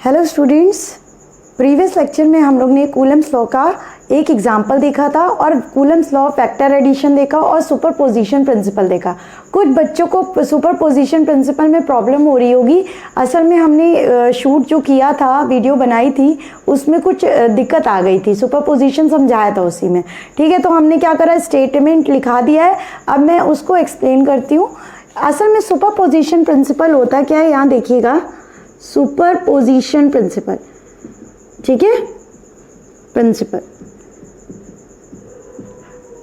Hello students, previous lecture में हम लोग ने कूलम्स लॉ का एक एग्जाम्पल देखा था और कूलम्स लॉ वेक्टर एडिशन देखा और सुपरपोजिशन प्रिंसिपल देखा। कुछ बच्चों को सुपरपोजिशन प्रिंसिपल में प्रॉब्लम हो रही होगी। असल में हमने शूट जो किया था, वीडियो बनाई थी, उसमें कुछ दिक्कत आ गई थी। सुपरपोजिशन समझाया था उसी में, ठीक है। तो हमने क्या करा, स्टेटमेंट लिखा दिया है। अब मैं उसको एक्सप्लेन करती हूँ। असल में सुपरपोजिशन प्रिंसिपल होता क्या है, यहाँ देखिएगा, सुपरपोजिशन प्रिंसिपल, ठीक है, प्रिंसिपल।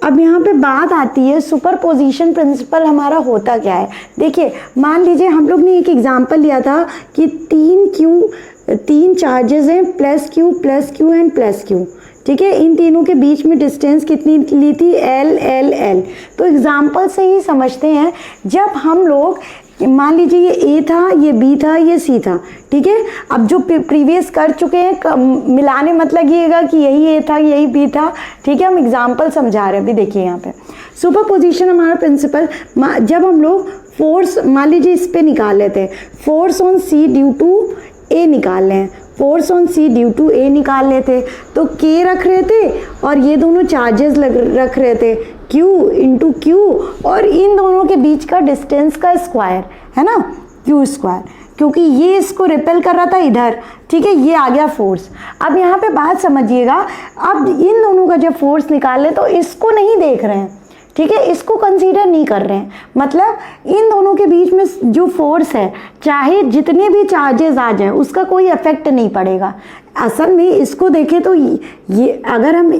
अब यहाँ पे बात आती है सुपरपोजिशन प्रिंसिपल हमारा होता क्या है। देखिए, मान लीजिए हम लोग ने एक एग्जांपल लिया था कि तीन चार्जेस हैं, plus Q and plus Q, ठीक है। इन तीनों के बीच में डिस्टेंस कितनी ली थी, एल एल एल। तो एग्जांपल से ही समझते हैं, जब हम लोग मान लीजिए ये ए था, ये बी था, ये सी था, ठीक है। अब जो प्रीवियस कर चुके हैं मिलाने मत लगिएगा कि यही ए था यही बी था, ठीक है। हम एग्जांपल समझा रहे हैं। अभी देखिए यहाँ पे सुपरपोजिशन हमारा प्रिंसिपल, जब हम लोग फोर्स मान लीजिए इस पे निकाल लेते हैं, force on C due to A निकाल लें, force on C due to A निकाल लेते, तो के रख रहे थे और ये दोनों चार्जेस रख रहे थे, Q इंटू क्यू, और इन दोनों के बीच का डिस्टेंस का स्क्वायर है ना, क्यू स्क्वायर, क्योंकि ये इसको रिपेल कर रहा था इधर, ठीक है। ये आ गया फोर्स। अब यहाँ पे बात समझिएगा, अब इन दोनों का जब फोर्स निकाले तो इसको नहीं देख रहे हैं, ठीक है, इसको कंसीडर नहीं कर रहे हैं। मतलब इन दोनों के बीच में जो फोर्स है, चाहे जितने भी चार्जेस आ जाए, उसका कोई इफेक्ट नहीं पड़ेगा। असल में इसको देखें तो ये अगर हम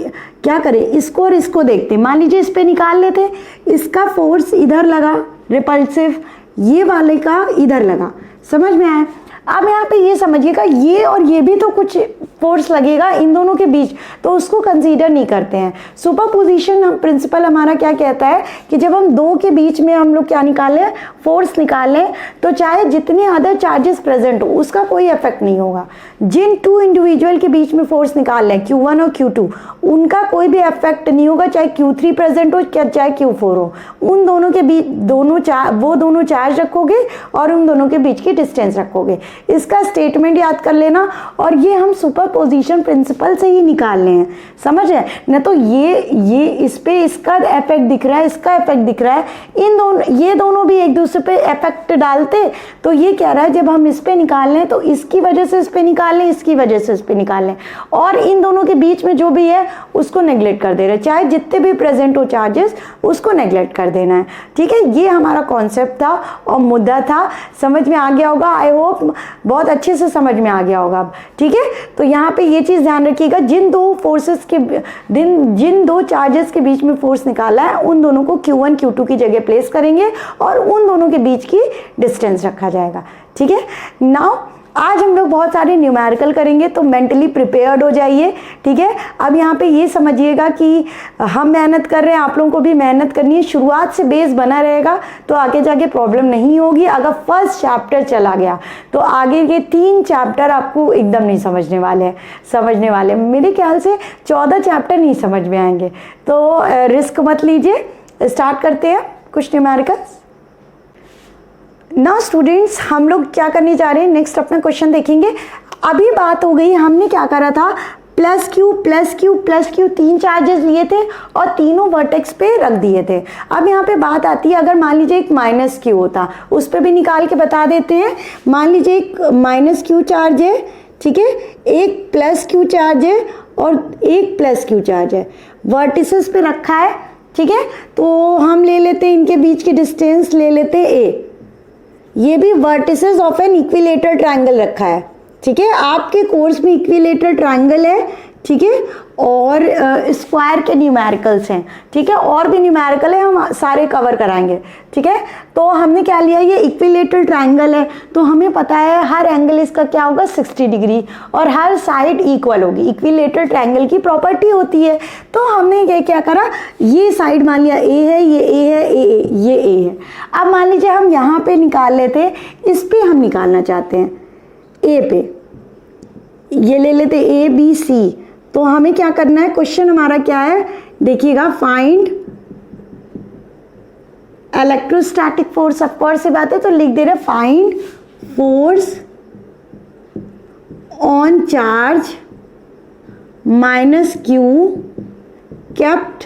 क्या करें, इसको और इसको देखते, मान लीजिए इस पे निकाल लेते, इसका फोर्स इधर लगा रिपल्सिव, ये वाले का इधर लगा, समझ में आया। अब यहाँ पे ये समझिएगा, ये और ये भी तो कुछ फोर्स लगेगा इन दोनों के बीच, तो उसको कंसीडर नहीं करते हैं। सुपरपोजिशन प्रिंसिपल हमारा क्या कहता है कि जब हम दो के बीच में हम लोग क्या निकालें, फोर्स निकालें, तो चाहे जितने अदर चार्जेस प्रेजेंट हो उसका कोई इफेक्ट नहीं होगा। जिन टू इंडिविजुअल के बीच में फोर्स निकाल लें, Q1 और Q2, उनका कोई भी इफेक्ट नहीं होगा, चाहे Q3 प्रेजेंट हो चाहे Q4 हो। उन दोनों के बीच वो दोनों चार्ज रखोगे और उन दोनों के बीच की डिस्टेंस रखोगे। इसका स्टेटमेंट याद कर लेना, और ये हम सुपरपोजिशन प्रिंसिपल से ही निकालने हैं, समझ है ना। तो ये इस पे इसका इफेक्ट दिख रहा है, इसका इफेक्ट दिख रहा है, ये दोनों भी एक दूसरे पे इफेक्ट डालते, तो ये कह रहा है जब हम इस पे निकाल लें तो इसकी वजह से इस पे निकाल लें, इसकी वजह से इस पे निकाल लें, और इन दोनों के बीच में जो भी है उसको नेग्लेक्ट कर दे रहे, चाहे जितने भी प्रेजेंट हो चार्जेस उसको नेग्लेक्ट कर देना है, ठीक है। ये हमारा कॉन्सेप्ट था और मुद्दा था। समझ में आ गया होगा, आई होप बहुत अच्छे से समझ में आ गया होगा, ठीक है। तो यहाँ पे ये चीज़ ध्यान रखिएगा, जिन दो चार्जेस के बीच में फोर्स निकाला है, उन दोनों को Q1 Q2 की जगह प्लेस करेंगे और उन दोनों के बीच की डिस्टेंस रखा जाएगा, ठीक है। नाउ आज हम लोग बहुत सारे न्यूमेरिकल करेंगे, तो मेंटली प्रिपेयर्ड हो जाइए, ठीक है। अब यहाँ पे ये समझिएगा कि हम मेहनत कर रहे हैं, आप लोगों को भी मेहनत करनी है। शुरुआत से बेस बना रहेगा तो आगे जाके प्रॉब्लम नहीं होगी। अगर फर्स्ट चैप्टर चला गया तो आगे के 3 चैप्टर आपको एकदम नहीं समझने वाले। मेरे ख्याल से 14 चैप्टर नहीं समझ में आएंगे, तो रिस्क मत लीजिए। स्टार्ट करते हैं कुछ न्यूमेरिकल्स। नाउ स्टूडेंट्स, हम लोग क्या करने जा रहे हैं, नेक्स्ट अपना क्वेश्चन देखेंगे। अभी बात हो गई, हमने क्या करा था, प्लस क्यू 3 चार्जेस लिए थे और तीनों वर्टेक्स पे रख दिए थे। अब यहाँ पे बात आती है, अगर मान लीजिए एक माइनस क्यू होता, उस पर भी निकाल के बता देते हैं। मान लीजिए एक माइनस क्यू चार्ज है, ठीक है, एक प्लस क्यू चार्ज है और एक प्लस क्यू चार्ज है, वर्टिसेस पे रखा है, ठीक है। तो हम ले लेते हैं इनके बीच की डिस्टेंस, ले लेते हैं ए। ये भी vertices of an equilateral triangle रखा है, ठीक है। आपके कोर्स में इक्विलेटरल ट्रायंगल है, ठीक है, और स्क्वायर के न्यूमेरिकल्स हैं, ठीक है, और भी न्यूमेरिकल है, हम सारे कवर कराएंगे, ठीक है। तो हमने क्या लिया, ये इक्विलेटरल ट्रायंगल है, तो हमें पता है हर एंगल इसका क्या होगा, 60 डिग्री, और हर साइड इक्वल होगी। इक्विलेटरल ट्रायंगल की प्रॉपर्टी होती है। तो हमने क्या करा, ये साइड मान लिया ए है, ये ए है, ये ए है। अब मान लीजिए हम यहाँ पे निकाल लेते, इस पे हम निकालना चाहते हैं, ए पे, ये ले लेते ए बी सी। तो हमें क्या करना है, क्वेश्चन हमारा क्या है, देखिएगा, find electrostatic force. Of course से बात है, तो लिख दे रहे find force on charge minus Q kept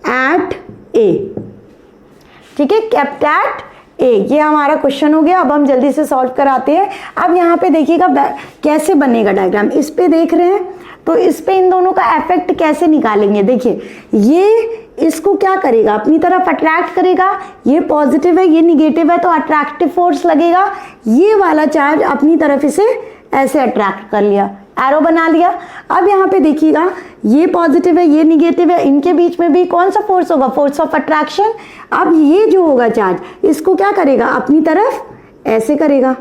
at A. ठीक है, केप्ट एट ए, ये हमारा क्वेश्चन हो गया। अब हम जल्दी से सॉल्व कराते हैं। अब यहाँ पे देखिएगा कैसे बनेगा डायग्राम, इस पे देख रहे हैं तो इस पे इन दोनों का इफेक्ट कैसे निकालेंगे। देखिए ये इसको क्या करेगा, अपनी तरफ अट्रैक्ट करेगा, ये पॉजिटिव है ये निगेटिव है तो अट्रैक्टिव फोर्स लगेगा, ये वाला चार्ज अपनी तरफ इसे ऐसे अट्रैक्ट कर लिया, एरो बना लिया। अब यहाँ पे देखिएगा ये पॉजिटिव है ये निगेटिव है, इनके बीच में भी कौन सा फोर्स होगा, फोर्स ऑफ अट्रैक्शन। अब ये जो होगा चार्ज इसको क्या करेगा, अपनी तरफ ऐसे करेगा,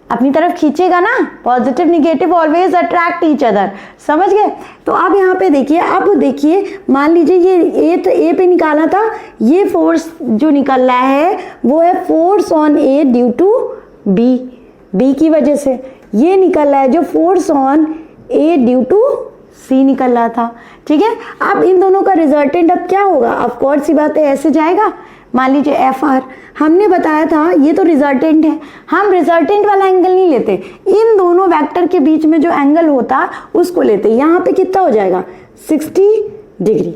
अपनी तरफ खींचेगा ना, positive negative always attract each other, समझ गए। तो अब यहाँ पे देखिए, अब देखिए मान लीजिए ये ए पे निकाला था, ये फोर्स जो निकल रहा है वो है force on A due to B की वजह से, ये निकल रहा है जो force on A due to C निकल रहा था। ठीक है, अब इन दोनों का रिजल्टेंट अब क्या होगा, ऑफ कोर्स सी बात है ऐसे जाएगा। मान लीजिए एफ आर, हमने बताया था ये तो रिजल्टेंट है, हम रिजल्टेंट वाला एंगल नहीं लेते, इन दोनों वेक्टर के बीच में जो एंगल होता उसको लेते। यहाँ पे कितना हो जाएगा 60 डिग्री।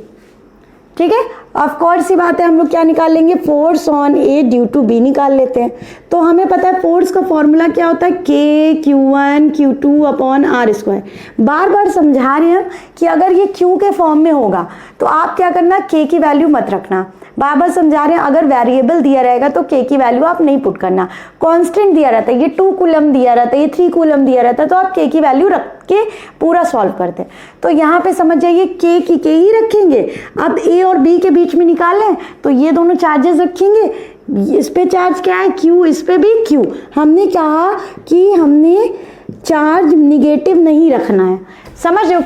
ठीक है, ऑफ कोर्स सी बात है हम लोग क्या निकाल लेंगे, force on A due to B निकाल लेते हैं। तो हमें पता है फोर्स का फॉर्मूला क्या होता है, k Q1 Q2 upon r square. बार बार समझा रहे हैं कि अगर ये Q के फॉर्म में होगा तो आप क्या करना, के की वैल्यू मत रखना। बार बार समझा रहे हैं, अगर वेरिएबल दिया रहेगा तो के की वैल्यू आप नहीं पुट करना। कांस्टेंट दिया रहता है, ये 2 कूलम दिया रहता है, ये 3 कूलम दिया रहता है, तो आप के की वैल्यू रख के पूरा सॉल्व करते हैं। तो यहाँ पे समझ जाइए के की के ही रखेंगे। अब ए और बी के बीच में निकालें तो ये दोनों चार्जेस रखेंगे, इस पे चार्ज क्या है क्यू, इस पे भी क्यू। हमने कहा कि हमने चार्ज निगेटिव नहीं रखना है, समझ लो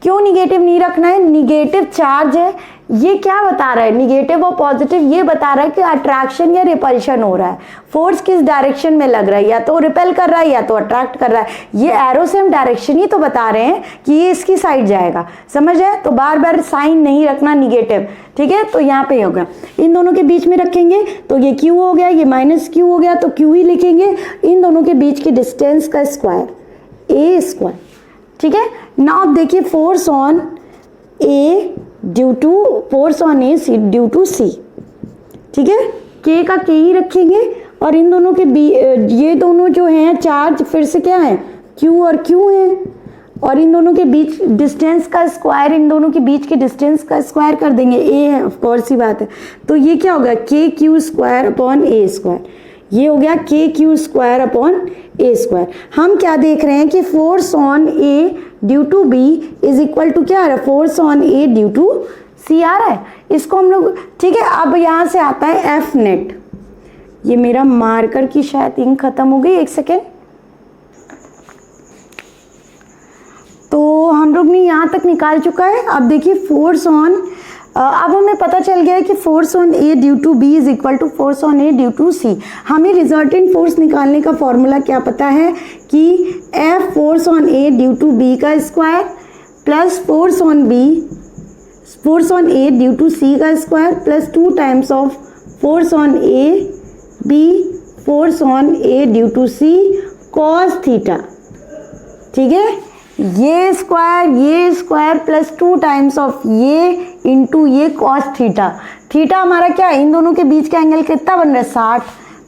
क्यों निगेटिव नहीं रखना है, निगेटिव चार्ज है। ये क्या बता रहा है, निगेटिव और पॉजिटिव ये बता रहा है कि अट्रैक्शन या रिपल्शन हो रहा है, फोर्स किस डायरेक्शन में लग रहा है, या तो रिपेल कर रहा है या तो अट्रैक्ट कर रहा है। ये एरो से हम डायरेक्शन ही तो बता रहे हैं कि ये इसकी साइड जाएगा, समझ है। तो बार बार साइन नहीं रखना निगेटिव, ठीक है। तो यहाँ पे होगा, इन दोनों के बीच में रखेंगे तो ये क्यू हो गया, ये माइनस क्यू हो गया तो क्यू ही लिखेंगे। इन दोनों के बीच के डिस्टेंस का स्क्वायर ए स्क्वायर, ठीक है। नाउ अब देखिए force on A due to force on A C due to C, ठीक है। के का के ही रखेंगे और इन दोनों के ये दोनों जो हैं चार्ज फिर से क्या है क्यू और क्यू है, और इन दोनों के बीच डिस्टेंस का स्क्वायर, इन दोनों के बीच के डिस्टेंस का स्क्वायर कर देंगे, ए है ऑफ कोर्स ही बात है। तो ये क्या होगा k Q square upon A square, ये हो गया k Q square upon A square. हम क्या देख रहे हैं कि force on A due to B is equal to क्या आ रहा है, force on A due to C आ रहा है। इसको हम लोग, ठीक है। अब यहां से आता है एफ नेट, ये मेरा मार्कर की शायद इंक खत्म हो गई, एक सेकेंड। तो हम लोग ने यहां तक निकाल चुका है। अब देखिए फोर्स ऑन, अब हमें पता चल गया है कि force on A due to B is equal to force on A due to C. हमें रिजल्टेंट फोर्स निकालने का फॉर्मूला क्या पता है कि F force on A due to B का square plus force on A due to C का square plus 2 times of force on A B force on A due to C cos theta, ठीक है। ये square plus 2 times of ये into ये cos theta. Theta हमारा क्या है, इन दोनों के बीच का एंगल कितना बन रहा है 60।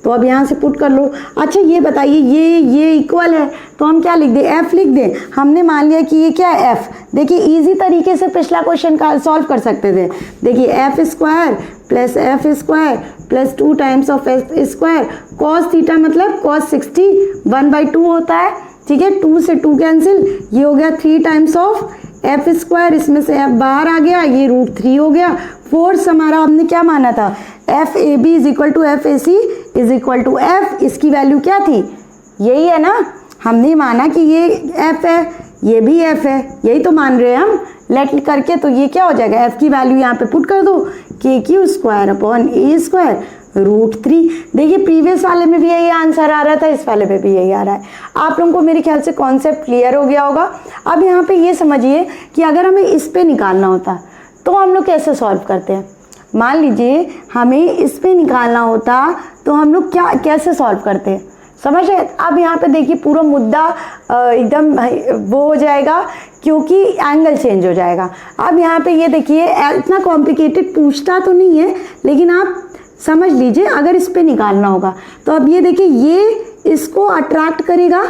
तो अब यहाँ से पुट कर लो। अच्छा ये बताइए ये इक्वल है तो हम क्या लिख दें, एफ लिख दें। हमने मान लिया कि ये क्या है एफ। देखिए इजी तरीके से पिछला क्वेश्चन का सॉल्व कर सकते थे। देखिए F square plus 2 times of F square cos theta मतलब कॉस 60 1/2 होता है, ठीक है। 2 से 2 कैंसिल, ये हो गया 3 टाइम्स ऑफ एफ स्क्वायर, इसमें से एफ बाहर आ गया, ये √3 हो गया। फोर्स हमारा हमने क्या माना था, F A B is equal to F A C is equal to F, इसकी वैल्यू क्या थी, यही है ना। हमने माना कि ये एफ है ये भी एफ है, यही तो मान रहे हैं हम लेट करके। तो ये क्या हो जाएगा, एफ की वैल्यू यहाँ पे पुट कर दो, के Q square upon A square √3। देखिए प्रीवियस वाले में भी यही आंसर आ रहा था, इस वाले में भी यही आ रहा है। आप लोगों को मेरे ख्याल से कॉन्सेप्ट क्लियर हो गया होगा। अब यहाँ पे ये समझिए कि अगर हमें इस पे निकालना होता तो हम लोग कैसे सॉल्व करते हैं। मान लीजिए हमें इस पे निकालना होता तो हम लोग कैसे सॉल्व करते हैं। समझ रहे? अब यहाँ पे देखिए पूरा मुद्दा एकदम वो हो जाएगा क्योंकि एंगल चेंज हो जाएगा। अब यहाँ पे ये देखिए इतना कॉम्प्लिकेटेड पूछता तो नहीं है, लेकिन आप समझ लीजिए अगर इस पे निकालना होगा तो अब ये देखिए ये इसको अट्रैक्ट करेगा,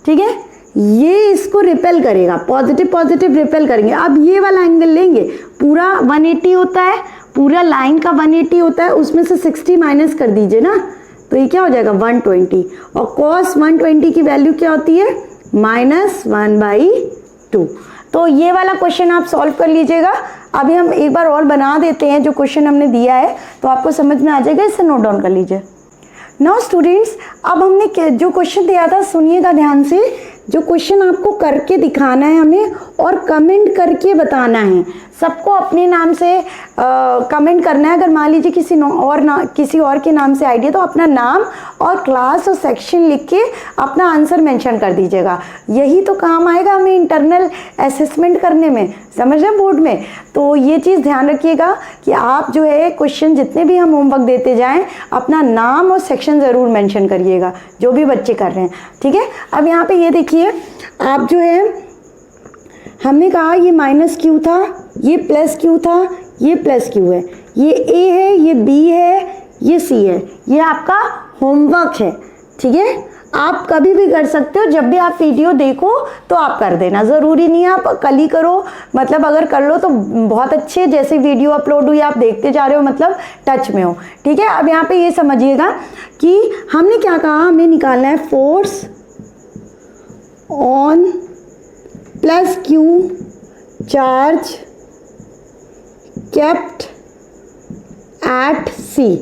ठीक है, ये इसको रिपेल करेगा, पॉजिटिव पॉजिटिव रिपेल करेंगे। अब ये वाला एंगल लेंगे, पूरा 180 होता है, पूरा लाइन का 180 होता है, उसमें से 60 माइनस कर दीजिए ना, तो ये क्या हो जाएगा 120। और cos 120 की वैल्यू क्या होती है -1/2। तो ये वाला क्वेश्चन आप सॉल्व कर लीजिएगा। अभी हम एक बार और बना देते हैं जो क्वेश्चन हमने दिया है, तो आपको समझ में आ जाएगा, इसे नोट डाउन कर लीजिए। नाउ स्टूडेंट्स, अब हमने जो क्वेश्चन दिया था सुनिएगा ध्यान से, जो क्वेश्चन आपको करके दिखाना है हमें और कमेंट करके बताना है। सबको अपने नाम से कमेंट करना है। अगर मान लीजिए किसी और के नाम से आइडिया, तो अपना नाम और क्लास और सेक्शन लिख के अपना आंसर मेंशन कर दीजिएगा। यही तो काम आएगा हमें इंटरनल असेसमेंट करने में, समझ रहे हैं, बोर्ड में। तो ये चीज़ ध्यान रखिएगा कि आप जो है क्वेश्चन जितने भी हम होमवर्क देते जाएं, अपना नाम और सेक्शन ज़रूर मेंशन करिएगा, जो भी बच्चे कर रहे हैं, ठीक है। अब यहाँ पे ये देखिए, आप जो है हमने कहा ये -q था, ये +q था, ये +q है, ये a है, ये b है, ये c है, ये आपका होमवर्क है, ठीक है। आप कभी भी कर सकते हो, जब भी आप वीडियो देखो तो आप कर देना, ज़रूरी नहीं है आप कल ही करो, मतलब अगर कर लो तो बहुत अच्छे, जैसे वीडियो अपलोड हुई आप देखते जा रहे हो, मतलब टच में हो, ठीक है। अब यहाँ पे ये समझिएगा कि हमने क्या कहा, हमें निकालना है force on +q charge kept at c,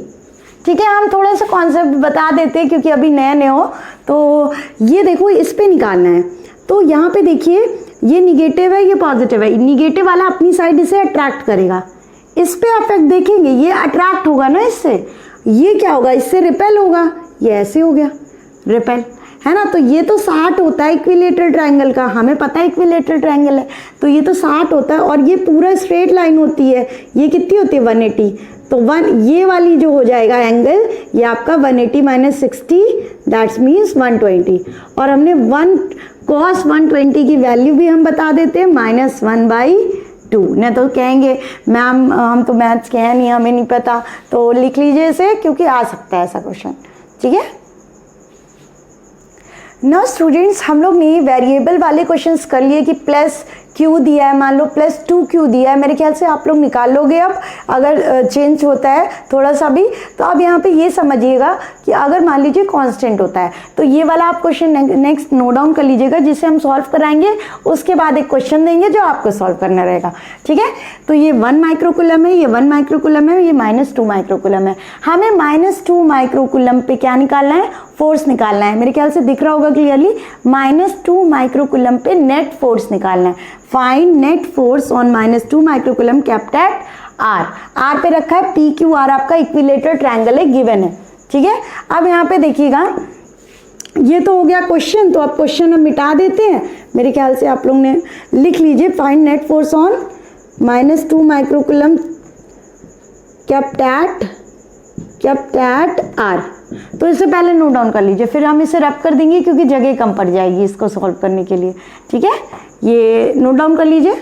ठीक है। हम थोड़ा सा कॉन्सेप्ट बता देते हैं क्योंकि अभी नए नए हो, तो ये देखो इस पे निकालना है। तो यहाँ पे देखिए ये निगेटिव है, ये पॉजिटिव है, निगेटिव वाला अपनी साइड इसे अट्रैक्ट करेगा, इस पे इफेक्ट देखेंगे, ये अट्रैक्ट होगा ना इससे, ये क्या होगा, इससे रिपेल होगा, ये ऐसे हो गया रिपेल, है ना। तो ये तो 60 होता है इक्विलेटरल ट्रायंगल का, हमें पता है इक्विलेटरल ट्रायंगल है, तो ये तो 60 होता है, और ये पूरा स्ट्रेट लाइन होती है, ये कितनी होती है 180, तो ये वाली जो हो जाएगा एंगल, ये आपका 180 - 60 दैट्स मीन्स 120। और हमने cos 120 की वैल्यू भी हम बता देते हैं -1/2। नहीं तो कहेंगे मैम हम तो मैथ्स के हैं नहीं, हमें नहीं पता, तो लिख लीजिए इसे, क्योंकि आ सकता है ऐसा क्वेश्चन, ठीक है। ना स्टूडेंट्स, हम लोग ने वेरिएबल वाले क्वेश्चंस कर लिए कि +q दिया है, मान लो +2q दिया है, मेरे ख्याल से आप लोग निकाल लोगे अब, अगर चेंज होता है थोड़ा सा भी। तो अब यहाँ पे ये समझिएगा कि अगर मान लीजिए कांस्टेंट होता है, तो ये वाला आप क्वेश्चन नेक्स्ट नोट डाउन कर लीजिएगा, जिसे हम सॉल्व कराएंगे, उसके बाद एक क्वेश्चन देंगे जो आपको सॉल्व करना रहेगा, ठीक है। तो ये 1 माइक्रोकूलम है, ये 1 माइक्रोकूलम है, ये -2 माइक्रोकूलम है। हमें -2 माइक्रोकूलम पे क्या निकालना है, फोर्स निकालना है। मेरे ख्याल से दिख रहा होगा क्लियरली, -2 माइक्रोकूलम पे नेट फोर्स निकालना है। Find net force on -2 microcoulomb kept at r पे रखा है, PQR आपका इक्विलेटरल ट्रायंगल है, गिवन है, ठीक है। अब यहाँ पे देखिएगा, ये तो हो गया क्वेश्चन, तो अब क्वेश्चन हम मिटा देते हैं। मेरे ख्याल से आप लोग ने लिख लीजिए, find net force on -2 microcoulomb kept at r। तो इससे पहले नोट डाउन कर लीजिए, फिर हम इसे रब कर देंगे क्योंकि जगह कम पड़ जाएगी इसको सॉल्व करने के लिए, ठीक है। ये नोट डाउन कर लीजिए।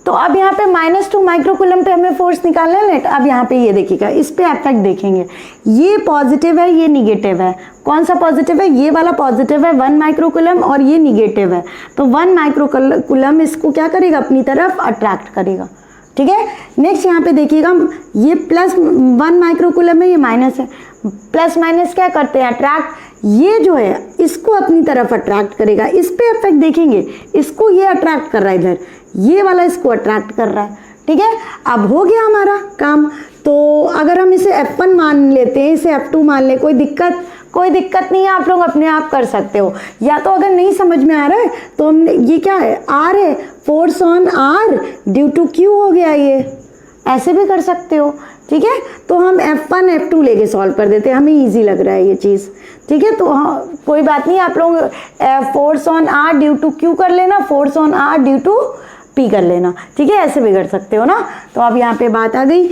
तो अब यहाँ पे -2 माइक्रोकूलम पे हमें फोर्स निकालना है नेट। अब यहाँ पे ये देखिएगा, इस पे इफेक्ट देखेंगे, ये पॉजिटिव है, ये निगेटिव है। कौन सा पॉजिटिव है, ये वाला पॉजिटिव है 1 माइक्रोकूलम, और ये निगेटिव है। तो 1 माइक्रोकूलम इसको क्या करेगा, अपनी तरफ अट्रैक्ट करेगा, ठीक है। नेक्स्ट यहाँ पे देखिएगा, ये +1 माइक्रोकूलम है, ये माइनस है, प्लस माइनस क्या करते हैं, अट्रैक्ट। ये जो है इसको अपनी तरफ अट्रैक्ट करेगा, इस पे इफेक्ट देखेंगे, इसको ये अट्रैक्ट कर रहा है इधर, ये वाला इसको अट्रैक्ट कर रहा है, ठीक है। अब हो गया हमारा काम। तो अगर हम इसे F1 मान लेते हैं, इसे F2 मान ले, कोई दिक्कत नहीं है, आप लोग अपने आप कर सकते हो। या तो अगर नहीं समझ में आ रहा है तो हमने, ये क्या है, R है, force on R due to Q हो गया, ये ऐसे भी कर सकते हो, ठीक है। तो हम F1 F2 लेके सॉल्व कर देते हैं, हमें इजी लग रहा है ये चीज़, ठीक है। तो हाँ, कोई बात नहीं, आप लोग force on R due to Q कर लेना, force on R due to P कर लेना, ठीक है, ऐसे भी कर सकते हो ना। तो अब यहाँ पे बात आ गई,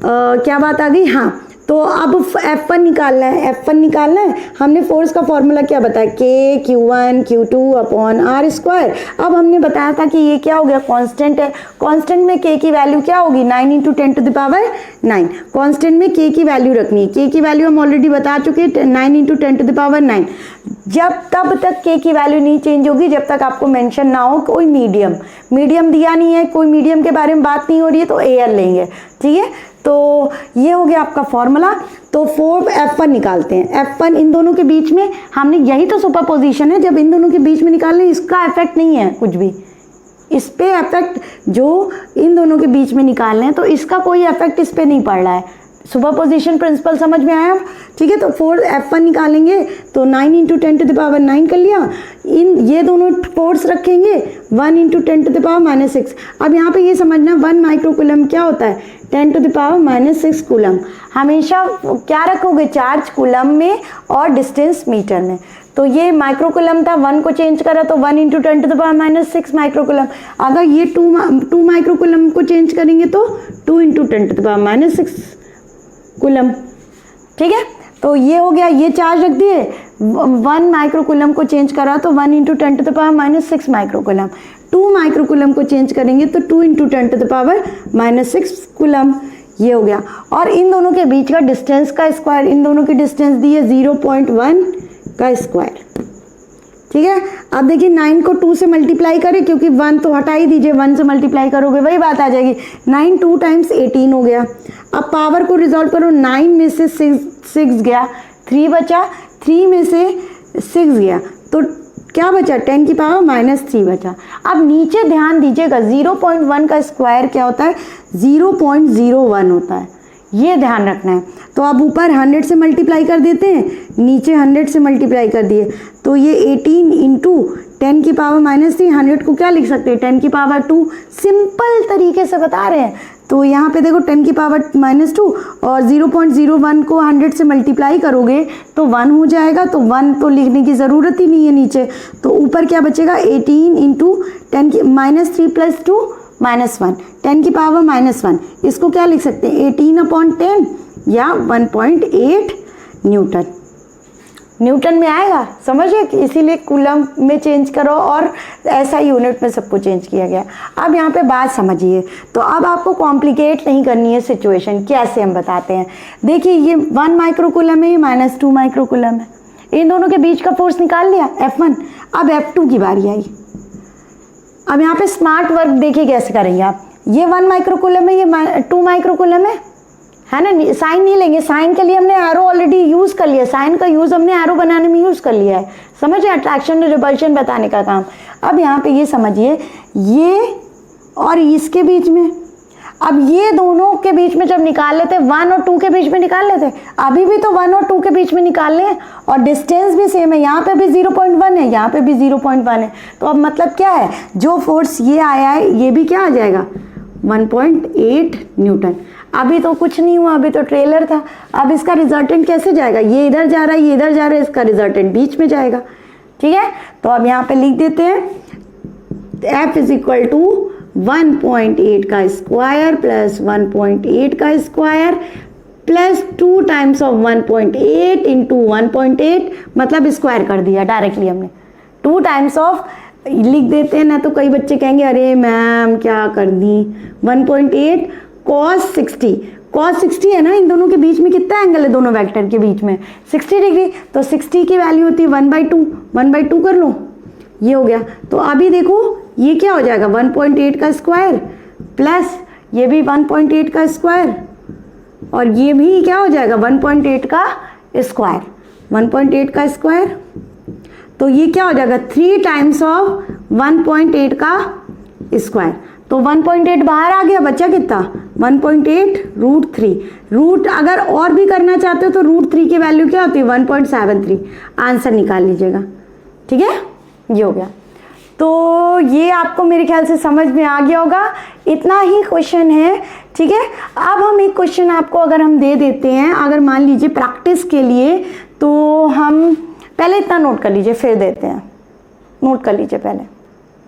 क्या बात आ गई, हाँ, तो अब F1 निकालना है, F1 निकालना है। हमने फोर्स का फॉर्मूला क्या बताया, K Q1 Q2 upon R square. अब हमने बताया था कि ये क्या हो गया, कांस्टेंट है, कांस्टेंट में K की वैल्यू क्या होगी, 9 × 10⁻9। कांस्टेंट में K की वैल्यू रखनी है, K की वैल्यू हम ऑलरेडी बता चुके हैं, 9 × 10⁻9। जब तब तक K की वैल्यू नहीं चेंज होगी जब तक आपको मेंशन ना हो कोई मीडियम दिया नहीं है, कोई मीडियम के बारे में बात नहीं हो रही है, तो एयर लेंगे, ठीक है। तो ये हो गया आपका फॉर्मूला। तो F1 निकालते हैं। F1 इन दोनों के बीच में, हमने यही तो सुपरपोजिशन है, जब इन दोनों के बीच में निकालने, इसका इफेक्ट नहीं है कुछ भी, इस पे इफेक्ट जो इन दोनों के बीच में निकालने हैं, तो इसका कोई इफेक्ट इस पे नहीं पड़ रहा है। सुपरपोजिशन प्रिंसिपल समझ में आया, ठीक है। तो F1 निकालेंगे तो 9 × 10⁻9 कर लिया, इन ये दोनों फोर्स रखेंगे 1 × 10⁻6। अब यहाँ पे ये समझना 1 माइक्रोकूलम क्या होता है, 10⁻6 कूलम। हमेशा क्या रखोगे, चार्ज कूलम में और डिस्टेंस मीटर में। तो ये माइक्रोकूलम था, 1 को चेंज करा तो 1 × 10⁻6 माइक्रोकूलम। अगर ये 2 माइक्रोकूलम को चेंज करेंगे तो 2 × 10⁻6 कूलम, ठीक है। तो ये हो गया, ये चार्ज रख दिए, 1 माइक्रोकूलम को चेंज करा तो 1 × 10⁻6 माइक्रोकूलम। 2 माइक्रोकूलम को चेंज करेंगे तो 2 × 10⁻6 कूलम, ये हो गया। और इन दोनों के बीच का डिस्टेंस का स्क्वायर, इन दोनों की डिस्टेंस दी है 0.1 का स्क्वायर, ठीक है। अब देखिए 9 को 2 से मल्टीप्लाई करें, क्योंकि 1 तो हटा ही दीजिए, 1 से मल्टीप्लाई करोगे वही बात आ जाएगी, 9 2 × 18 हो गया। अब पावर को रिजॉल्व करो, 9 में से 6 गया, 3 बचा, 3 में से 6 गया, तो क्या बचा, 10⁻³ बचा। अब नीचे ध्यान दीजिएगा, 0.1 का स्क्वायर क्या होता है, 0.01 होता है, ये ध्यान रखना है। तो अब ऊपर 100 से मल्टीप्लाई कर देते हैं, नीचे 100 से मल्टीप्लाई कर दिए, तो ये 18 × 10⁻³ 100 को क्या लिख सकते हैं, 10⁻²। सिंपल तरीके से बता रहे हैं। तो यहाँ पे देखो 10⁻² और 0.01 को 100 से मल्टीप्लाई करोगे तो 1 हो जाएगा, तो 1 तो लिखने की ज़रूरत ही नहीं है नीचे। तो ऊपर क्या बचेगा, 18 × 10⁻³ + 2 -1, 10⁻⁻1। इसको क्या लिख सकते हैं, 18/10 या 1.8 न्यूटन में आएगा, समझिए। इसीलिए कूलम में चेंज करो और ऐसा यूनिट में सबको चेंज किया गया। अब यहाँ पे बात समझिए, तो अब आपको कॉम्प्लिकेट नहीं करनी है सिचुएशन, कैसे हम बताते हैं। देखिए ये 1 माइक्रोकूलम है, ये -2 माइक्रोकूलम है, इन दोनों के बीच का फोर्स निकाल लिया F1। अब F2 की बारी आई। अब यहाँ पे स्मार्ट वर्क देखिए कैसे करेंगे आप। ये 1 माइक्रोकूलम है, ये 2 माइक्रोकूलम है ना। साइन नहीं लेंगे, साइन के लिए हमने एरो ऑलरेडी यूज कर लिया, साइन का यूज हमने एरो बनाने में यूज कर लिया है, समझिए, अट्रैक्शन और रिपल्शन बताने का काम। अब यहाँ पे ये समझिए, ये और इसके बीच में, अब ये दोनों के बीच में जब निकाल लेते, 1 और 2 के बीच में निकाल लेते, अभी भी तो 1 और 2 के बीच में निकाल लें, और डिस्टेंस भी सेम है, यहाँ पे भी 0.1 है, यहाँ पे भी 0.1 है। तो अब मतलब क्या है, जो फोर्स ये आया है ये भी क्या आ जाएगा, 1.8 न्यूटन। अभी तो कुछ नहीं हुआ, अभी तो ट्रेलर था। अब इसका रिजल्टेंट कैसे जाएगा, ये इधर जा रहा है, ये इधर जा रहा है, इसका रिजल्टेंट बीच में जाएगा, ठीक है। तो अब यहाँ पे लिख देते हैं F = 1.8 का स्क्वायर प्लस 1.8 का स्क्वायर प्लस 2 × 1.8 × 1.8, मतलब स्क्वायर कर दिया डायरेक्टली हमने, 2 × लिख देते हैं ना। तो कई बच्चे कहेंगे अरे मैम क्या कर दी, 1.8 cos 60 है ना, इन दोनों के बीच में कितना एंगल है, दोनों वेक्टर के बीच में 60 डिग्री। तो 60 की वैल्यू होती है 1/2 कर लो, ये हो गया। तो अभी देखो ये क्या हो जाएगा, 1.8 का स्क्वायर प्लस ये भी 1.8 का स्क्वायर, और ये भी क्या हो जाएगा 1.8 का स्क्वायर, 1.8 का स्क्वायर। तो ये क्या हो जाएगा 3 × 1.8 का स्क्वायर। तो 1.8 बाहर आ गया, बचा कितना 1.8 √3। रूट अगर और भी करना चाहते हो तो √3 की वैल्यू क्या होती है 1.73। आंसर निकाल लीजिएगा, ठीक है, ये हो गया। तो ये आपको मेरे ख्याल से समझ में आ गया होगा, इतना ही क्वेश्चन है, ठीक है। अब हम एक क्वेश्चन आपको अगर हम दे देते हैं, अगर मान लीजिए प्रैक्टिस के लिए, तो हम पहले इतना नोट कर लीजिए फिर देते हैं, नोट कर लीजिए पहले।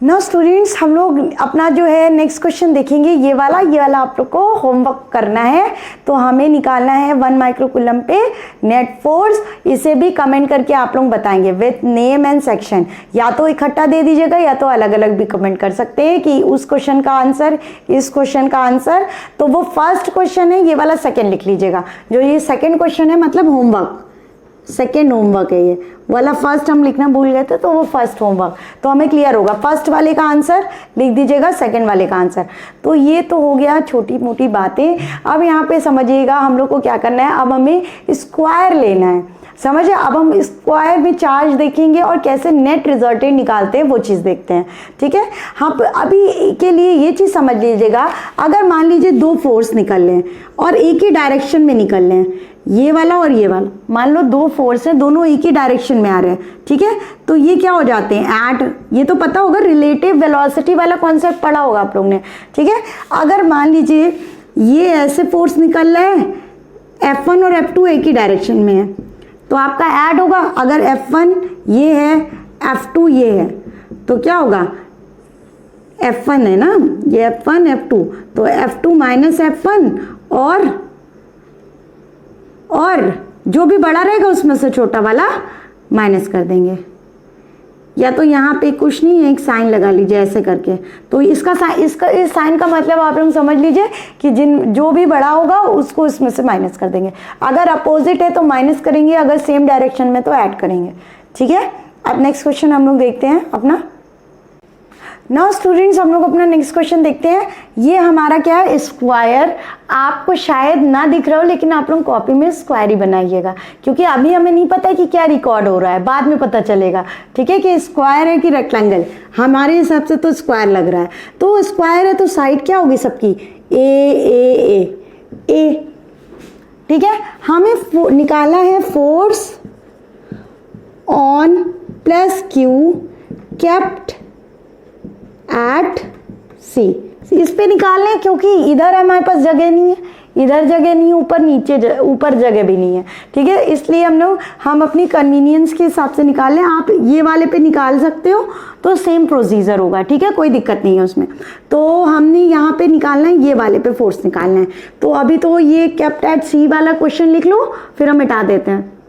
नाउ स्टूडेंट्स, हम लोग अपना जो है नेक्स्ट क्वेश्चन देखेंगे। ये वाला आप लोग को होमवर्क करना है। तो हमें निकालना है 1 माइक्रोकूलम पे नेट फोर्स। इसे भी कमेंट करके आप लोग बताएंगे विथ नेम एंड सेक्शन। या तो इकट्ठा दे दीजिएगा या तो अलग अलग भी कमेंट कर सकते हैं कि उस क्वेश्चन का आंसर, इस क्वेश्चन का आंसर। तो वो फर्स्ट क्वेश्चन है, ये वाला सेकेंड लिख लीजिएगा। जो ये सेकेंड क्वेश्चन है मतलब होमवर्क, सेकेंड होमवर्क है ये वाला। फर्स्ट हम लिखना भूल गए थे तो वो फर्स्ट होमवर्क। तो हमें क्लियर होगा, फर्स्ट वाले का आंसर लिख दीजिएगा, सेकेंड वाले का आंसर। तो ये तो हो गया छोटी मोटी बातें। अब यहाँ पे समझिएगा हम लोग को क्या करना है। अब हमें स्क्वायर लेना है, समझे। अब हम स्क्वायर में चार्ज देखेंगे और कैसे नेट रिजल्टेंट निकालते हैं वो चीज़ देखते हैं, ठीक है। हाँ, अभी के लिए ये चीज़ समझ लीजिएगा। अगर मान लीजिए दो फोर्स निकल लें और एक ही डायरेक्शन में निकल लें, ये वाला और ये वाला, मान लो दो फोर्स है, दोनों एक ही डायरेक्शन में आ रहे हैं, ठीक है। तो ये क्या हो जाते हैं, एट, ये तो पता होगा, रिलेटिव वेलोसिटी वाला कॉन्सेप्ट पढ़ा होगा आप लोग ने, ठीक है। अगर मान लीजिए ये ऐसे फोर्स निकल रहे हैं, F1 और F2 एक ही डायरेक्शन में है, तो आपका ऐड होगा। अगर F1 ये है, F2 ये है, तो क्या होगा, F1 है ना, ये F1 F2, तो F2 माइनस F1 और जो भी बड़ा रहेगा उसमें से छोटा वाला माइनस कर देंगे। या तो यहाँ पे कुछ नहीं है, एक साइन लगा लीजिए ऐसे करके। तो इस साइन का मतलब आप लोग समझ लीजिए कि जो भी बड़ा होगा उसको इसमें से माइनस कर देंगे। अगर अपोजिट है तो माइनस करेंगे, अगर सेम डायरेक्शन में तो ऐड करेंगे, ठीक है। अब नेक्स्ट क्वेश्चन हम लोग देखते हैं अपना। नाउ स्टूडेंट्स, हम लोग अपना नेक्स्ट क्वेश्चन देखते हैं। ये हमारा क्या है, स्क्वायर। आपको शायद ना दिख रहा हो लेकिन आप लोग कॉपी में स्क्वायर ही बनाइएगा, क्योंकि अभी हमें नहीं पता है कि क्या रिकॉर्ड हो रहा है, बाद में पता चलेगा, ठीक है, कि स्क्वायर है कि रेक्टेंगल। हमारे हिसाब से तो स्क्वायर लग रहा है। तो स्क्वायर है तो साइड क्या होगी सबकी, ए, ठीक है। हमें निकाला है force on plus Q kept at C. इस पे निकालना है क्योंकि इधर हमारे पास जगह नहीं है, इधर जगह नहीं है, ऊपर जगह भी नहीं है, ठीक है। इसलिए हम अपनी कन्वीनियंस के हिसाब से निकाल लें। आप ये वाले पे निकाल सकते हो तो सेम प्रोसीजर होगा, ठीक है, कोई दिक्कत नहीं है उसमें। तो हमने यहाँ पे निकालना है, ये वाले पे फोर्स निकालना है। तो अभी तो ये केप्ट एट सी वाला क्वेश्चन लिख लो, फिर हम मिटा देते हैं।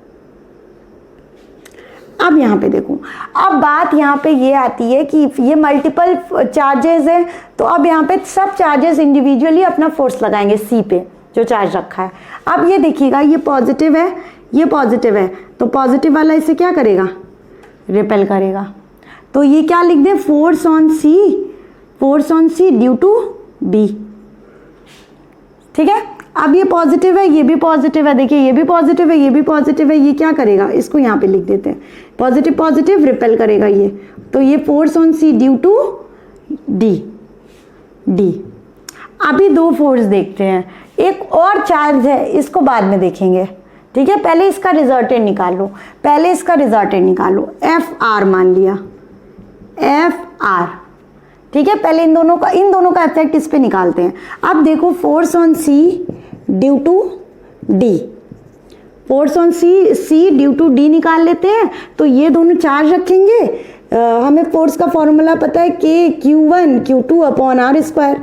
अब यहाँ पे देखो, अब बात यहाँ पे ये आती है कि ये मल्टीपल चार्जेस है, तो अब यहाँ पे सब चार्जेस इंडिविजुअली अपना फोर्स लगाएंगे सी पे जो चार्ज रखा है। अब ये देखिएगा, ये पॉजिटिव है, ये पॉजिटिव है, तो पॉजिटिव वाला इसे क्या करेगा, रिपेल करेगा। तो ये क्या लिख दें, force on C due to B, ठीक है। अब ये पॉजिटिव है, ये भी पॉजिटिव है, देखिए ये भी पॉजिटिव है, ये भी पॉजिटिव है, ये क्या करेगा, इसको यहाँ पे लिख देते हैं, पॉजिटिव पॉजिटिव रिपेल करेगा ये। तो ये force on C due to D. अभी दो फोर्स देखते हैं, एक और चार्ज है, इसको बाद में देखेंगे, ठीक है। पहले इसका रिजल्टेंट निकालो, एफ आर मान लिया, एफ आर, ठीक है। पहले इन दोनों का इफेक्ट इस पे निकालते हैं। अब देखो, force on C due to D, force on C due to D निकाल लेते हैं। तो ये दोनों चार्ज रखेंगे। हमें फोर्स का फॉर्मूला पता है, k Q1 Q2 upon r square,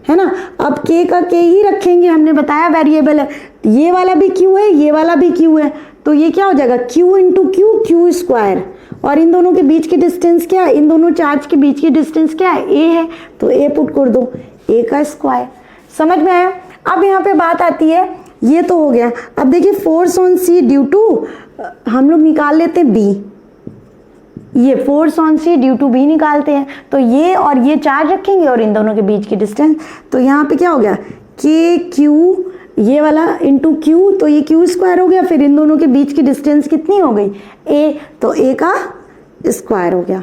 है ना। अब के का के ही रखेंगे, हमने बताया वेरिएबल है। ये वाला भी Q है, ये वाला भी Q है, तो ये क्या हो जाएगा, Q इंटू Q स्क्वायर। और इन दोनों के बीच की डिस्टेंस क्या है, इन दोनों चार्ज के बीच की डिस्टेंस क्या है, ए है, तो ए पुट कर दो, ए का स्क्वायर। समझ में आया। अब यहाँ पे बात आती है, ये तो हो गया। अब देखिए, force on C due to, हम लोग निकाल लेते हैं बी, ये force on C due to B निकालते हैं। तो ये और ये चार्ज रखेंगे और इन दोनों के बीच की डिस्टेंस, तो यहाँ पे क्या हो गया, के क्यू, ये वाला इंटू क्यू, तो ये क्यू स्क्वायर हो गया। फिर इन दोनों के बीच की डिस्टेंस कितनी हो गई, ए, तो ए का स्क्वायर हो गया।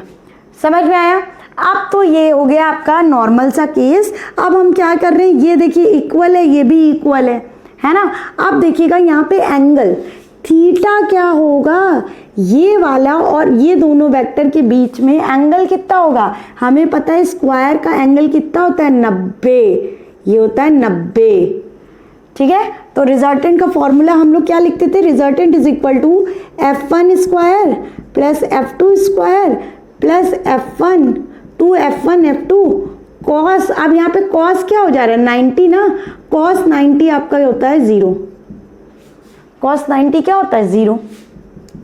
समझ में आया। अब तो ये हो गया आपका नॉर्मल सा केस। अब हम क्या कर रहे हैं, ये देखिए इक्वल है, ये भी इक्वल है ना। अब देखिएगा यहाँ पे एंगल थीटा क्या होगा, ये वाला और ये दोनों वेक्टर के बीच में एंगल कितना होगा, हमें पता है स्क्वायर का एंगल कितना होता है, 90, ये होता है 90, ठीक है। तो रिजल्टेंट का फॉर्मूला हम लोग क्या लिखते थे, resultant is equal to F1 square plus F2 square plus F1 2f1 f2 cos, अब यहाँ पे cos क्या हो जा रहा है 90 ना, cos 90 आपका होता है 0, cos 90 क्या होता है 0।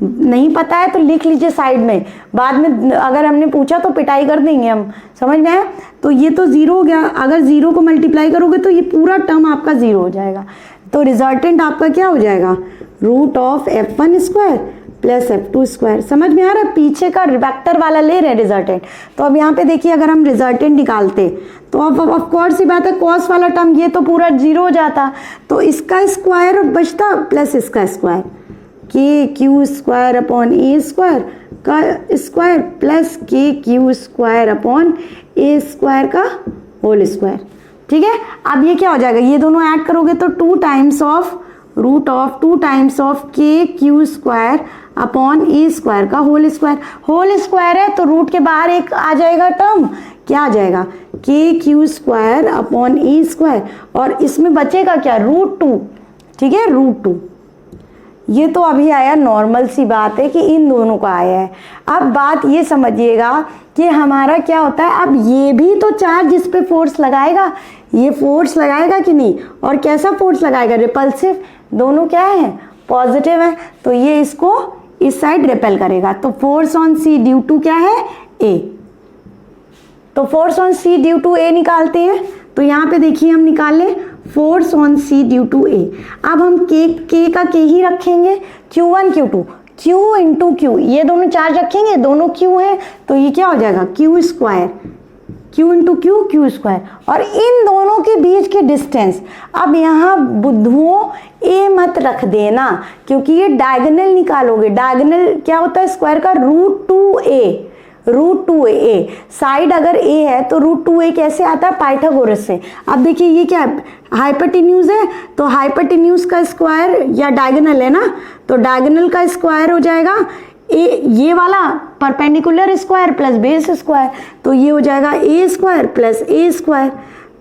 नहीं पता है तो लिख लीजिए साइड में, बाद में अगर हमने पूछा तो पिटाई कर देंगे हम, समझ में आया। तो ये तो 0 हो गया, अगर 0 को मल्टीप्लाई करोगे तो ये पूरा टर्म आपका 0 हो जाएगा। तो रिजल्टेंट आपका क्या हो जाएगा, root of f1 square plus f2 square. समझ में आ रहा है, पीछे का वेक्टर वाला ले रहे हैं रिजल्टेंट। तो अब यहाँ पे देखिए अगर हम रिजल्टेंट निकालते तो अब ऑफकोर्स सी बात है कॉस वाला टर्म ये तो पूरा 0 हो जाता, तो इसका स्क्वायर बचता प्लस इसका स्क्वायर, के Q square upon A square का स्क्वायर प्लस के Q square upon A square का होल स्क्वायर। ठीक है, अब ये क्या हो जाएगा, ये दोनों ऐड करोगे तो 2 times of root of 2 times of K Q square upon A square का होल स्क्वायर है तो रूट के बाहर एक आ जाएगा टर्म, क्या आ जाएगा के Q square upon A square, और इसमें बचेगा क्या √2। ठीक है, √2। ये तो अभी आया, नॉर्मल सी बात है कि इन दोनों का आया है। अब बात ये समझिएगा कि हमारा क्या होता है, अब ये भी तो चार्ज जिस पे फोर्स लगाएगा, ये फोर्स लगाएगा कि नहीं, और कैसा फोर्स लगाएगा, रिपल्सिव। दोनों क्या है, पॉजिटिव है, तो ये इसको इस साइड रिपेल करेगा। तो force on C due to क्या है, ए। तो force on C due to A निकालते हैं, तो यहाँ पे देखिए हम निकाल लें force on C due to A. अब हम के का के ही रखेंगे, Q1 Q2 Q into Q, ये दोनों चार्ज रखेंगे, दोनों Q है तो ये क्या हो जाएगा Q square, Q into Q square, और इन दोनों के बीच के डिस्टेंस। अब यहाँ बुद्धुओं ए मत रख देना क्योंकि ये डायगोनल निकालोगे, डायगोनल क्या होता है स्क्वायर का, √2a साइड अगर a है तो √2a कैसे आता है, पाइथागोरस से। अब देखिए ये क्या है, हाइपोटेन्यूज है तो हाइपोटेन्यूज का स्क्वायर या डायगोनल है ना, तो डायगोनल का स्क्वायर हो जाएगा ये वाला perpendicular square plus base square, तो ये हो जाएगा a square plus a square.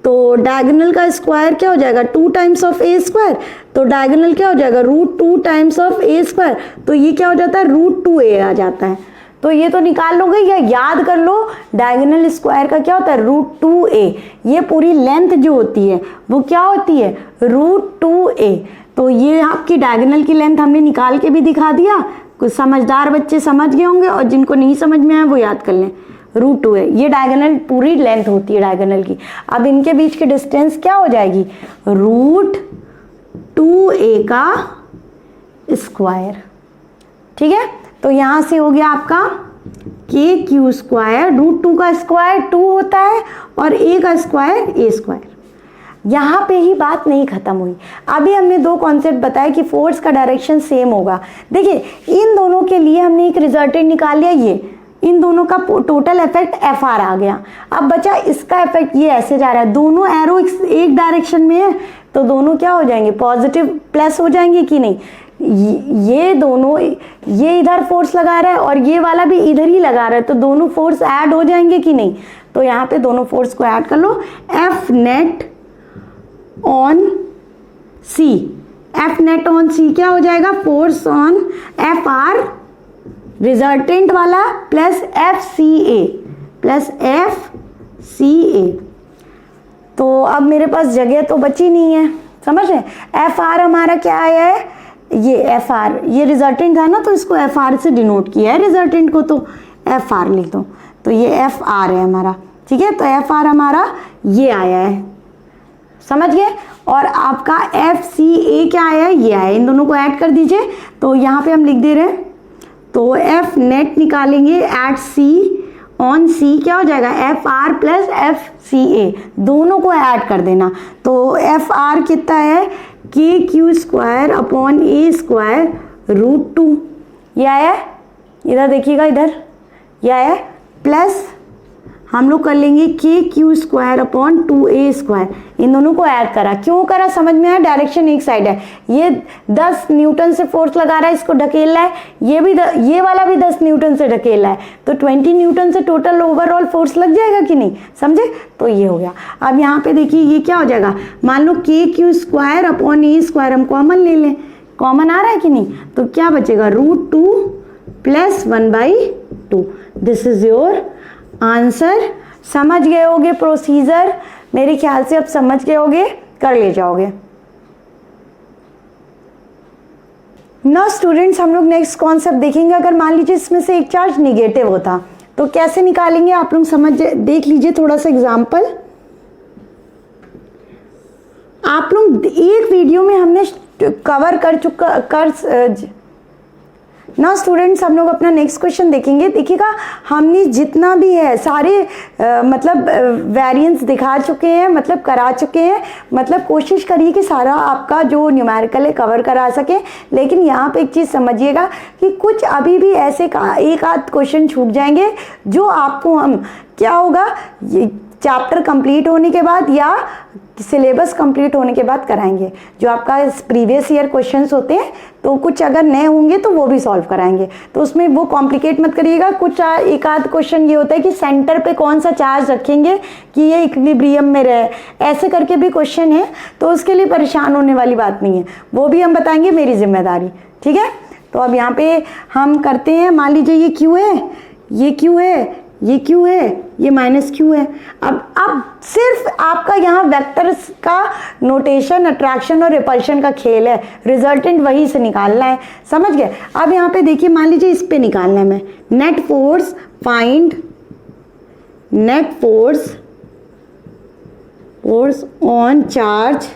तो डायगोनल का स्क्वायर क्या हो जाएगा 2 टाइम्स ऑफ a स्क्वायर, तो डायगोनल क्या हो जाएगा √2 टाइम्स ऑफ a स्क्वायर, तो ये क्या हो जाता है √2a आ जाता है। तो ये तो निकाल लोगे या याद कर लो, डायगोनल स्क्वायर का क्या होता है √2a। ये पूरी लेंथ जो होती है वो क्या होती है √2a। तो ये आपकी डायगोनल की लेंथ हमने निकाल के भी दिखा दिया, कुछ समझदार बच्चे समझ गए होंगे और जिनको नहीं समझ में आया वो याद कर लें, √2a ये डायगोनल पूरी लेंथ होती है डायगोनल की। अब इनके बीच की डिस्टेंस क्या हो जाएगी √2a का स्क्वायर। ठीक है, तो यहां से हो गया आपका के क्यू स्क्वायर, √2 का स्क्वायर 2 होता है और a का स्क्वायर a स्क्वायर। यहाँ पे ही बात नहीं खत्म हुई, अभी हमने 2 कॉन्सेप्ट बताए कि फोर्स का डायरेक्शन सेम होगा। देखिए इन दोनों के लिए हमने एक रिजल्टेंट निकाल लिया, ये इन दोनों का टोटल इफेक्ट FR आ गया। अब बचा इसका इफेक्ट, ये ऐसे जा रहा है, दोनों एरो एक डायरेक्शन में है तो दोनों क्या हो जाएंगे पॉजिटिव प्लस हो जाएंगे कि नहीं। ये दोनों, ये इधर फोर्स लगा रहा है और ये वाला भी इधर ही लगा रहा है, तो दोनों फोर्स ऐड हो जाएंगे कि नहीं। तो यहाँ पे दोनों फोर्स को ऐड कर लो, F net on C, F net on C क्या हो जाएगा फोर्स ऑन FR रिजल्टेंट वाला प्लस FCA। तो अब मेरे पास जगह तो बची नहीं है, समझ रहे। FR हमारा क्या आया है, ये FR, ये रिजल्टेंट था ना तो इसको FR से डिनोट किया है रिजल्टेंट को, तो FR लिख दो, तो ये FR है हमारा। ठीक है, तो FR हमारा ये आया है, समझ गए। और आपका FCA क्या आया है, ये आया है, इन दोनों को ऐड कर दीजिए। तो यहाँ पे हम लिख दे रहे हैं, तो F नेट निकालेंगे एट C ऑन C क्या हो जाएगा FR प्लस FCA, दोनों को ऐड कर देना। तो FR कितना है के Q square upon A square √2, ये आया है, इधर देखिएगा इधर ये आया है, प्लस हम लोग कर लेंगे k Q square upon 2A square, इन दोनों को ऐड करा। क्यों करा समझ में आया, डायरेक्शन एक साइड है, ये 10 न्यूटन से फोर्स लगा रहा है, इसको ढकेल रहा है, ये वाला भी 10 न्यूटन से ढकेल रहा है, तो 20 न्यूटन से टोटल ओवरऑल फोर्स लग जाएगा कि नहीं, समझे। तो ये हो गया। अब यहाँ पे देखिए ये क्या हो जाएगा, मान लो के Q square upon A square हम कॉमन ले लें, कॉमन आ रहा है कि नहीं, तो क्या बचेगा √2 plus 1/2। This is your answer समझ गए होगे प्रोसीजर, मेरे ख्याल से अब समझ गए होगे, कर ले जाओगे। नाउ स्टूडेंट्स, हम लोग नेक्स्ट कॉन्सेप्ट देखेंगे। अगर मान लीजिए इसमें से एक चार्ज निगेटिव होता तो कैसे निकालेंगे, आप लोग समझ देख लीजिए थोड़ा सा एग्जाम्पल। आप लोग एक वीडियो में हमने कवर कर ना स्टूडेंट्स, हम लोग अपना नेक्स्ट क्वेश्चन देखेंगे। देखिएगा, हमने जितना भी है सारे मतलब वेरिएंस दिखा चुके हैं, मतलब करा चुके हैं। मतलब कोशिश करिए कि सारा आपका जो न्यूमेरिकल है कवर करा सके। लेकिन यहाँ पे एक चीज़ समझिएगा कि कुछ अभी भी ऐसे एक आध क्वेश्चन छूट जाएंगे जो आपको हम क्या होगा, ये चैप्टर कंप्लीट होने के बाद या सिलेबस कंप्लीट होने के बाद कराएंगे। जो आपका प्रीवियस ईयर क्वेश्चंस होते हैं तो कुछ अगर नए होंगे तो वो भी सॉल्व कराएंगे, तो उसमें वो कॉम्प्लिकेट मत करिएगा। कुछ एक आध क्वेश्चन ये होता है कि सेंटर पे कौन सा चार्ज रखेंगे कि ये इक्विलिब्रियम में रहे, ऐसे करके भी क्वेश्चन है, तो उसके लिए परेशान होने वाली बात नहीं है, वो भी हम बताएंगे, मेरी जिम्मेदारी। ठीक है, तो अब यहाँ पे हम करते हैं। मान लीजिए ये क्यू है, ये क्यू है, ये क्यू है, ये माइनस क्यू है। अब सिर्फ आपका यहाँ वेक्टर्स का नोटेशन, अट्रैक्शन और रिपल्शन का खेल है, रिजल्टेंट वही से निकालना है। समझ गए? अब यहाँ पे देखिए, मान लीजिए इस पे निकालना है मैं net force, find net force on charge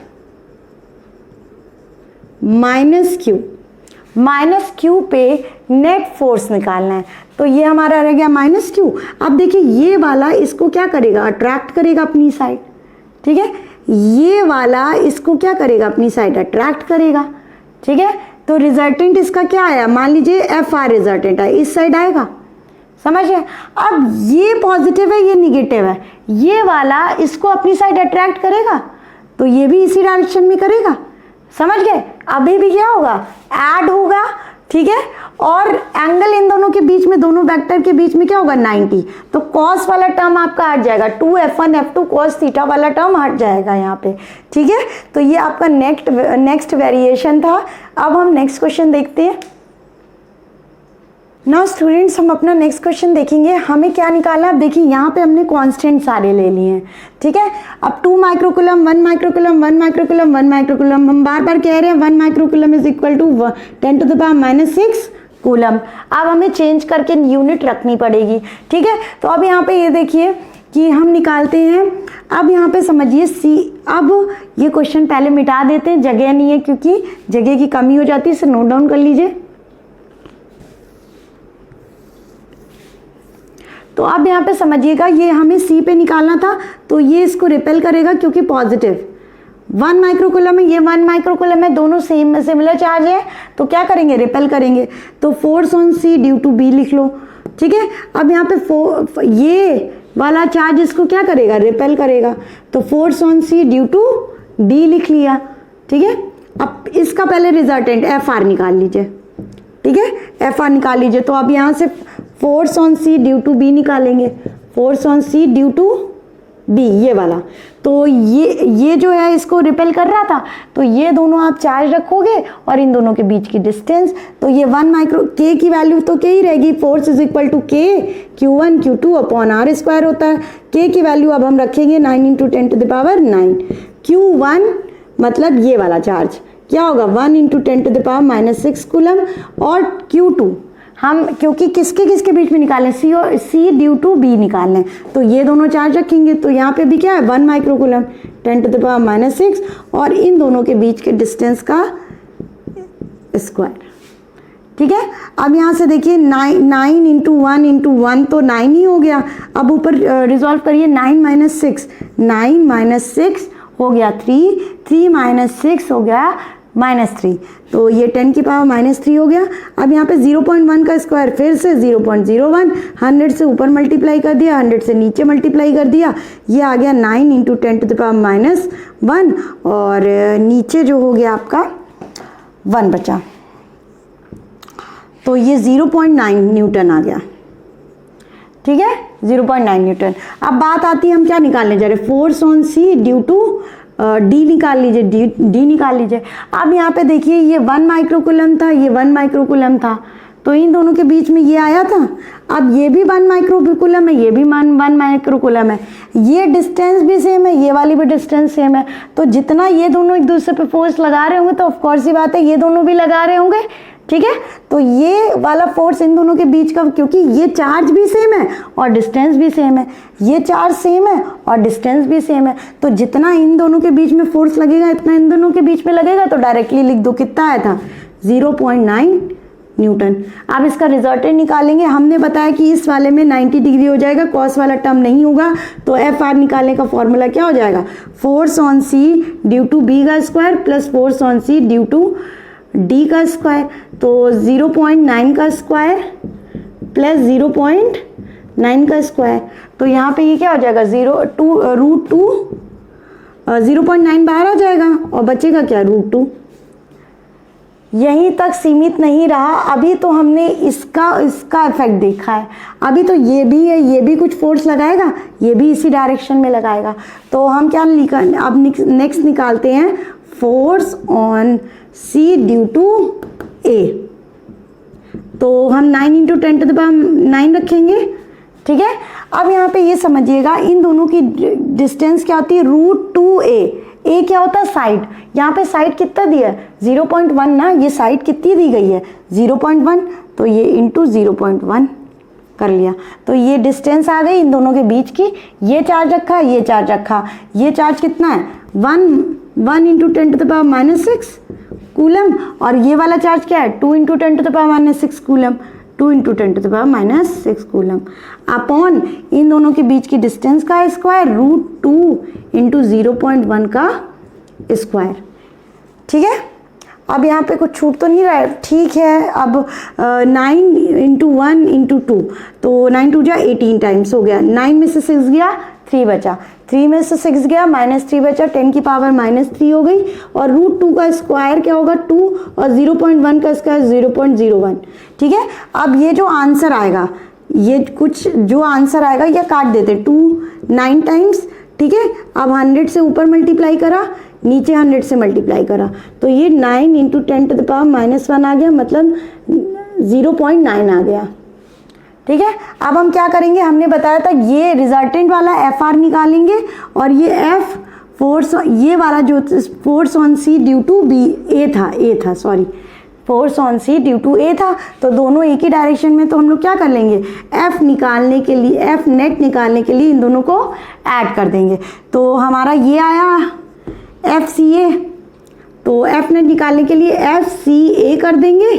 minus Q पे नेट फोर्स निकालना है। तो ये हमारा रह गया माइनस क्यू। अब देखिए ये वाला इसको क्या करेगा, अट्रैक्ट करेगा अपनी साइड। ठीक है, ये वाला इसको क्या करेगा, अपनी साइड अट्रैक्ट करेगा। ठीक है, तो रिजल्टेंट इसका क्या आया, मान लीजिए एफ आर रिजल्टेंट है, इस साइड आएगा। समझिए, अब ये पॉजिटिव है, ये निगेटिव है, ये वाला इसको अपनी साइड अट्रैक्ट करेगा तो ये भी इसी डायरेक्शन में करेगा। समझ गए? अभी भी क्या होगा, ऐड होगा। ठीक है, और एंगल इन दोनों के बीच में, दोनों वेक्टर के बीच में क्या होगा, 90। तो कॉस वाला टर्म आपका हट जाएगा, 2f1 f2 कॉस थीटा वाला टर्म हट जाएगा यहाँ पे। ठीक है, तो ये आपका नेक्स्ट वेरिएशन था। अब हम नेक्स्ट क्वेश्चन देखते हैं। नाउ स्टूडेंट्स, हम अपना नेक्स्ट क्वेश्चन देखेंगे। हमें क्या निकालना है, अब देखिए यहाँ पे हमने कांस्टेंट सारे ले लिए हैं। ठीक है, अब 2 माइक्रोकूलम, 1 माइक्रोकूलम, 1 माइक्रोकूलम, 1 माइक्रोकूलम, हम बार बार कह रहे हैं 1 microcoulomb is equal to 10⁻⁻6 coulomb. अब हमें चेंज करके यूनिट रखनी पड़ेगी। ठीक है, तो अब यहाँ पे ये देखिए कि हम निकालते हैं। अब यहाँ पे समझिए सी, अब ये क्वेश्चन पहले मिटा देते हैं, जगह नहीं है क्योंकि जगह की कमी हो जाती है, इसे नोट डाउन कर लीजिए। तो अब यहाँ पे समझिएगा, ये हमें सी पे निकालना था, तो ये इसको रिपेल करेगा क्योंकि पॉजिटिव 1 माइक्रोकूलम है, ये 1 माइक्रोकूलम है, दोनों सेम सिमिलर चार्ज है, तो क्या करेंगे, रिपेल करेंगे। तो force on C due to B लिख लो। ठीक है, अब यहाँ पे ये वाला चार्ज इसको क्या करेगा, रिपेल करेगा, तो force on C due to D लिख लिया। ठीक है, अब इसका पहले रिजल्टेंट एफ आर निकाल लीजिए। ठीक है, एफ आर निकाल लीजिए। तो अब यहाँ से force on C due to B निकालेंगे, force on C due to B, ये वाला। तो ये जो है इसको रिपेल कर रहा था, तो ये दोनों आप चार्ज रखोगे और इन दोनों के बीच की डिस्टेंस, तो ये 1 माइक्रो के की वैल्यू तो के ही रहेगी, फोर्स इज इक्वल टू के Q1 Q2 upon r square होता है। के की वैल्यू अब हम रखेंगे 9 × 10⁻⁹। Q1 मतलब ये वाला चार्ज क्या होगा, 1 × 10⁻⁻6 कूलम, और Q2 हम क्योंकि किसके बीच में निकालें, सी ड्यू टू बी निकालने, तो ये दोनों चार्ज रखेंगे। तो यहाँ पे भी क्या है, 1 माइक्रोकूलम 10⁻⁻6 और इन दोनों के बीच के डिस्टेंस का स्क्वायर। ठीक है, अब यहाँ से देखिए 9 × 1 × 1 तो 9 ही हो गया। अब ऊपर रिजॉल्व करिए, 9 - 6, 9 - 6 हो गया 3, 3 - 6 हो गया -3, तो ये 10⁻³ हो गया। अब यहाँ पे 0.1 का स्क्वायर, फिर से 0.01, 100 से ऊपर मल्टीप्लाई कर दिया, 100 से नीचे मल्टीप्लाई कर दिया, ये आ गया 9 × 10⁻⁻1 और नीचे जो हो गया आपका 1 बचा, तो ये 0.9 न्यूटन आ गया। ठीक है, 0.9 न्यूटन। अब बात आती है हम क्या निकालने जा रहे, force on C due to D निकाल लीजिए, डी निकाल लीजिए। अब यहाँ पे देखिए ये 1 माइक्रोकूलम था, ये 1 माइक्रोकूलम था, तो इन दोनों के बीच में ये आया था। अब ये भी 1 माइक्रोकूलम है, ये भी 1 माइक्रोकूलम है, ये डिस्टेंस भी सेम है, ये वाली भी डिस्टेंस सेम है। तो जितना ये दोनों एक दूसरे पे फोर्स लगा रहे होंगे तो ऑफकोर्स ही बात है ये दोनों भी लगा रहे होंगे, ठीक है। तो ये वाला फोर्स इन दोनों के बीच का, क्योंकि ये चार्ज भी सेम है और डिस्टेंस भी सेम है, ये चार्ज सेम है और डिस्टेंस भी सेम है, तो जितना इन दोनों के बीच में फोर्स लगेगा इतना इन दोनों के बीच में लगेगा। तो डायरेक्टली लिख दो, कितना आया था 0.9 न्यूटन। अब इसका रिजल्टेंट निकालेंगे। हमने बताया कि इस वाले में 90 डिग्री हो जाएगा, कॉस वाला टर्म नहीं होगा, तो एफ आर निकालने का फॉर्मूला क्या हो जाएगा, force on C due to B का square plus force on C due to D का स्क्वायर। तो 0.9 का स्क्वायर प्लस 0.9 का स्क्वायर, तो यहाँ पे ये क्या हो जाएगा 0.9 बाहर आ जाएगा और बचेगा क्या √2। यहीं तक सीमित नहीं रहा, अभी तो हमने इसका इफेक्ट देखा है। अभी तो ये भी है, ये भी कुछ फोर्स लगाएगा, ये भी इसी डायरेक्शन में लगाएगा। तो हम क्या अब नेक्स्ट निकालते हैं force on C due to A. तो हम 9 × 10⁹ रखेंगे, ठीक है। अब यहाँ पे ये समझिएगा इन दोनों की डिस्टेंस क्या होती है √2a। ए क्या होता है साइड, यहाँ पे साइड कितना दिया है 0.1 ना, ये साइड कितनी दी गई है 0.1, तो ये इंटू 0.1 कर लिया। तो ये डिस्टेंस आ गई इन दोनों के बीच की। ये चार्ज रखा, ये चार्ज रखा, ये चार्ज कितना है 1 × 10⁻⁶ कूलम, और ये वाला चार्ज क्या है 2 × 10⁻⁶ कूलम, 2 × 10⁻⁶ कूलम अपॉन इन दोनों के बीच की डिस्टेंस का स्क्वायर √2 × 0.1 का स्क्वायर, ठीक है। अब यहाँ पे कुछ छूट तो नहीं रहा है, ठीक है। अब 9 × 1 × 2, तो 9 2 जा 18 टाइम्स हो गया, 9 में से 6 गया 3 बचा, 3 में से 6 गया -3 बचा, 10 की पावर -3 हो गई, और √2 का स्क्वायर क्या होगा 2 और 0.1 का स्क्वायर 0.01, ठीक है। अब ये जो आंसर आएगा, ये कुछ जो आंसर आएगा ये काट देते 2 9 टाइम्स, ठीक है। अब 100 से ऊपर मल्टीप्लाई करा, नीचे 100 से मल्टीप्लाई करा, तो ये 9 × 10⁻⁻1 आ गया, मतलब 0.9 आ गया, ठीक है। अब हम क्या करेंगे, हमने बताया था ये रिजल्टेंट वाला एफ आर निकालेंगे, और ये एफ फोर्स, ये वाला जो force on C due to B A था sorry, force on C due to A था, तो दोनों एक ही डायरेक्शन में, तो हम लोग क्या कर लेंगे एफ निकालने के लिए, एफ नेट निकालने के लिए इन दोनों को ऐड कर देंगे। तो हमारा ये आया एफ सी ए, तो एफ नेट निकालने के लिए एफ सी ए कर देंगे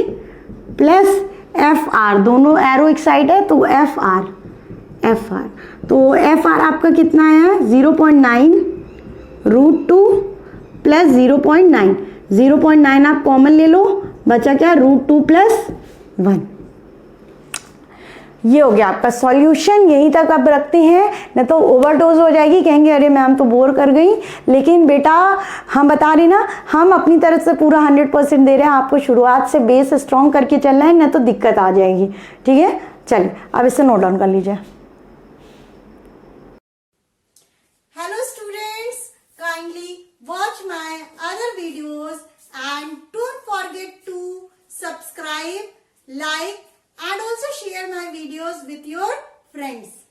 प्लस एफ आर, दोनों एरो एक साइड है तो एफ आर, तो एफ आर आपका कितना आया 0.9 √2 प्लस 0.9 आप कॉमन ले लो, बचा क्या √2 + 1। ये हो गया आपका सॉल्यूशन। यहीं तक अब रखते हैं, न तो ओवरडोज हो जाएगी, कहेंगे अरे मैम तो बोर कर गई। लेकिन बेटा हम बता रही ना, हम अपनी तरफ से पूरा 100% दे रहे हैं आपको, शुरुआत से बेस स्ट्रॉन्ग करके चलना है, न तो दिक्कत आ जाएगी, ठीक है। चलिए अब इसे नोट डाउन कर लीजिए। Hello students, kindly watch my other videos and don't forget to subscribe, like and also share my videos with your friends.